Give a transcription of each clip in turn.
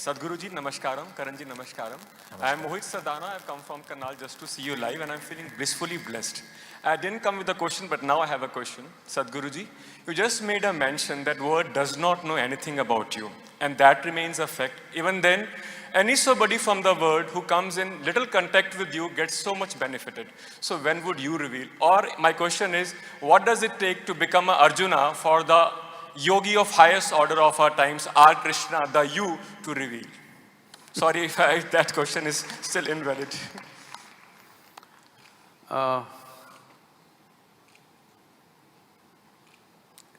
Sadhguruji, Namaskaram. Karanji, Namaskaram. I am Mohit Sadana. I have come from Karnal just to see you live and I am feeling blissfully blessed. I didn't come with a question, but now I have a question. Sadhguruji, you just made a mention that word does not know anything about you. And that remains a fact. Even then, any somebody from the world who comes in little contact with you gets so much benefited. So when would you reveal? Or my question is, what does it take to become a Arjuna for the yogi of highest order of our times, R. Krishna, the you, to reveal? Sorry if that question is still invalid.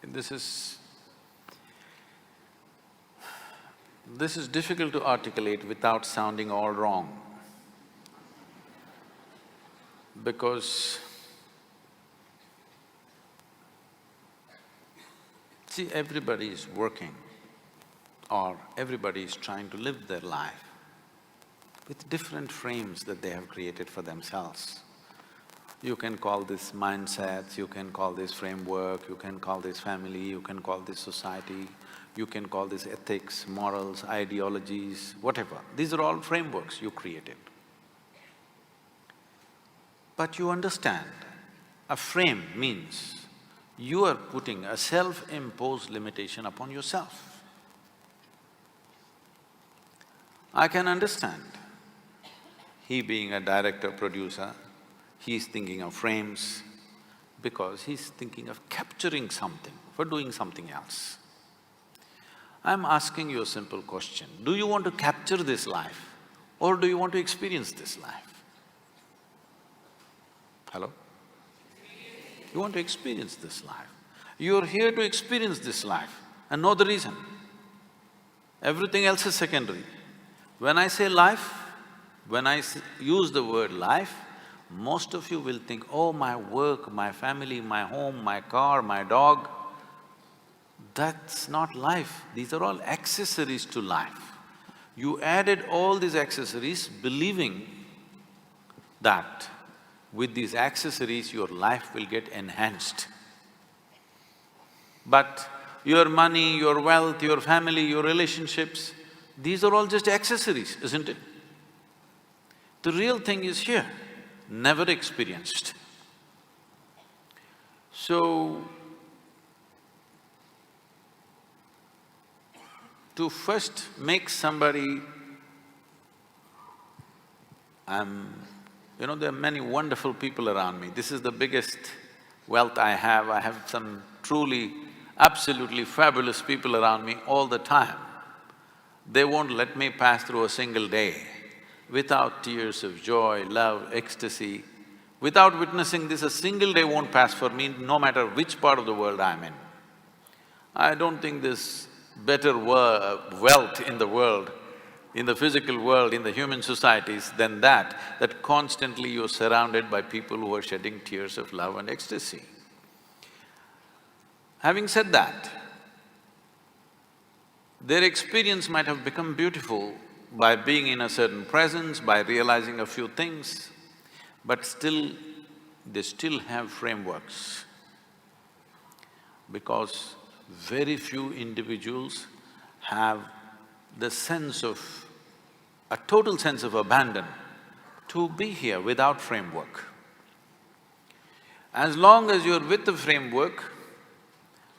This is difficult to articulate without sounding all wrong, because see, everybody is working or everybody is trying to live their life with different frames that they have created for themselves. You can call this mindsets, you can call this framework, you can call this family, you can call this society, you can call this ethics, morals, ideologies, whatever. These are all frameworks you created. But you understand, a frame means you are putting a self-imposed limitation upon yourself. I can understand, he being a director, producer, he's thinking of frames because he's thinking of capturing something for doing something else. I'm asking you a simple question, do you want to capture this life or do you want to experience this life? Hello? You want to experience this life. You're here to experience this life and no other reason. Everything else is secondary. When I say life, when I use the word life, most of you will think, oh, my work, my family, my home, my car, my dog. That's not life, these are all accessories to life. You added all these accessories believing that with these accessories your life will get enhanced. But your money, your wealth, your family, your relationships, these are all just accessories, isn't it? The real thing is here, never experienced. So, to first make somebody… there are many wonderful people around me. This is the biggest wealth I have. I have some truly, absolutely fabulous people around me all the time. They won't let me pass through a single day without tears of joy, love, ecstasy. Without witnessing this, a single day won't pass for me, no matter which part of the world I'm in. I don't think there's better wealth in the world, in the physical world, in the human societies than that constantly you're surrounded by people who are shedding tears of love and ecstasy. Having said that, their experience might have become beautiful by being in a certain presence, by realizing a few things, but still, they still have frameworks. Because very few individuals have the sense of… a total sense of abandon to be here without framework. As long as you're with the framework,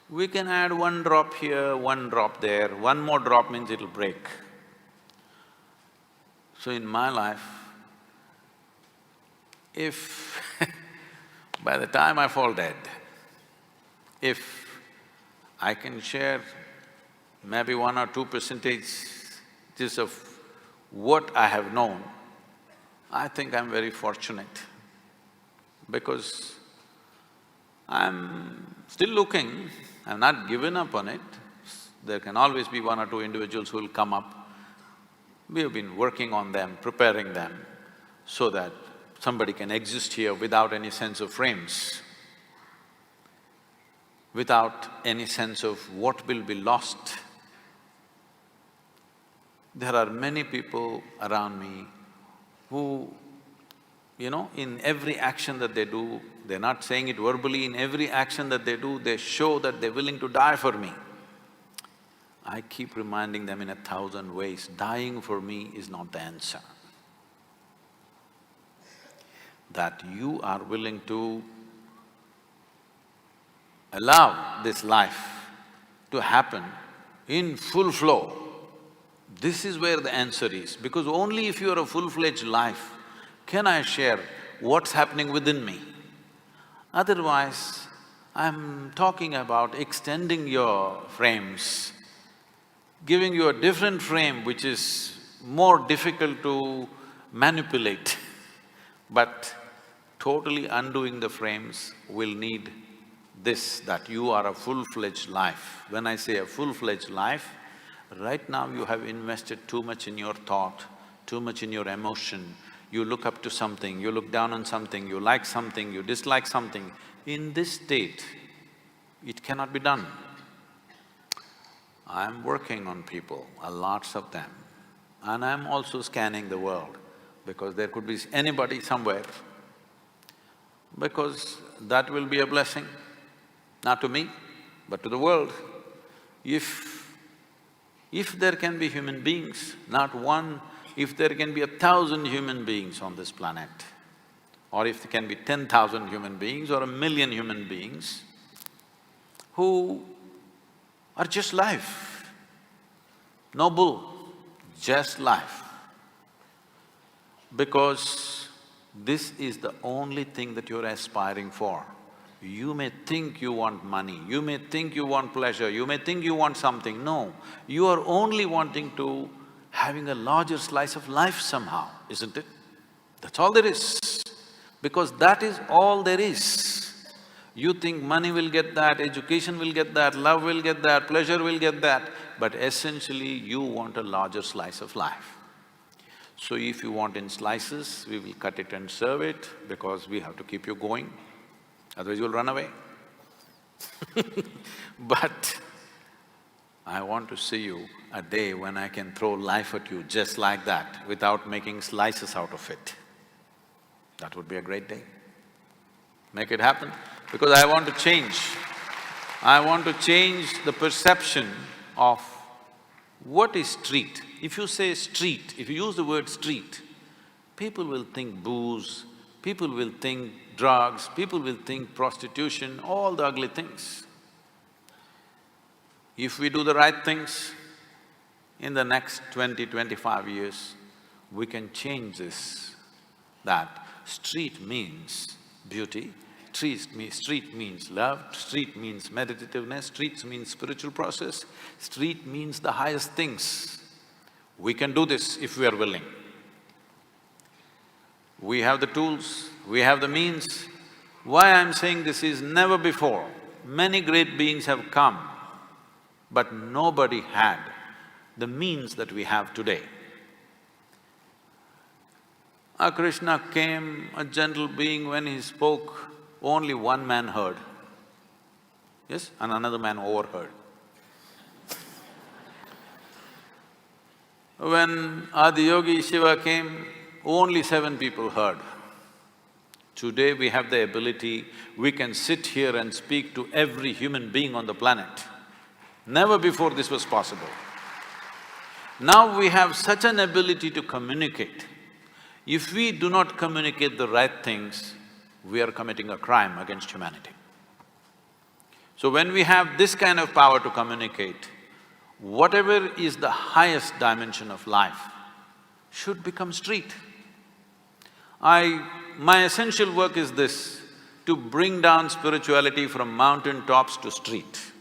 we can add one drop here, one drop there, one more drop means it'll break. So in my life, if by the time I fall dead, if I can share maybe 1 or 2% of what I have known, I think I'm very fortunate because I'm still looking, I've not given up on it. There can always be 1 or 2 individuals who will come up. We have been working on them, preparing them so that somebody can exist here without any sense of frames, without any sense of what will be lost. There are many people around me who, in every action that they do, they're not saying it verbally, in every action that they do, they show that they're willing to die for me. I keep reminding them in 1,000 ways, dying for me is not the answer. That you are willing to allow this life to happen in full flow, this is where the answer is. Because only if you are a full-fledged life can I share what's happening within me. Otherwise, I'm talking about extending your frames, giving you a different frame which is more difficult to manipulate. But totally undoing the frames will need this, that you are a full-fledged life. When I say a full-fledged life, right now you have invested too much in your thought, too much in your emotion. You look up to something, you look down on something, you like something, you dislike something. In this state, it cannot be done. I'm working on people, lots of them, and I'm also scanning the world because there could be anybody somewhere, because that will be a blessing, not to me, but to the world. If there can be human beings, not one, if there can be 1,000 human beings on this planet, or if there can be 10,000 human beings or 1,000,000 human beings who are just life, no bull, just life. Because this is the only thing that you're aspiring for. You may think you want money, you may think you want pleasure, you may think you want something. No, you are only wanting to having a larger slice of life somehow, isn't it? That's all there is. Because that is all there is. You think money will get that, education will get that, love will get that, pleasure will get that, but essentially you want a larger slice of life. So if you want in slices, we will cut it and serve it because we have to keep you going, otherwise you'll run away. But I want to see you a day when I can throw life at you just like that, without making slices out of it. That would be a great day. Make it happen, because I want to change. I want to change the perception of what is street. If you say street, if you use the word street, people will think booze, people will think drugs, people will think prostitution, all the ugly things. If we do the right things, in the next 20-25 years, we can change this, that street means beauty, street means love, street means meditativeness, street means spiritual process, street means the highest things. We can do this if we are willing. We have the tools, we have the means. Why I'm saying this is never before, many great beings have come, but nobody had the means that we have today. Krishna came, a gentle being, when he spoke, only one man heard, yes, and another man overheard. When Adiyogi Shiva came, only 7 people heard. Today we have the ability, we can sit here and speak to every human being on the planet. Never before this was possible. Now we have such an ability to communicate. If we do not communicate the right things, we are committing a crime against humanity. So when we have this kind of power to communicate, whatever is the highest dimension of life should become street. My essential work is this, to bring down spirituality from mountain tops to street.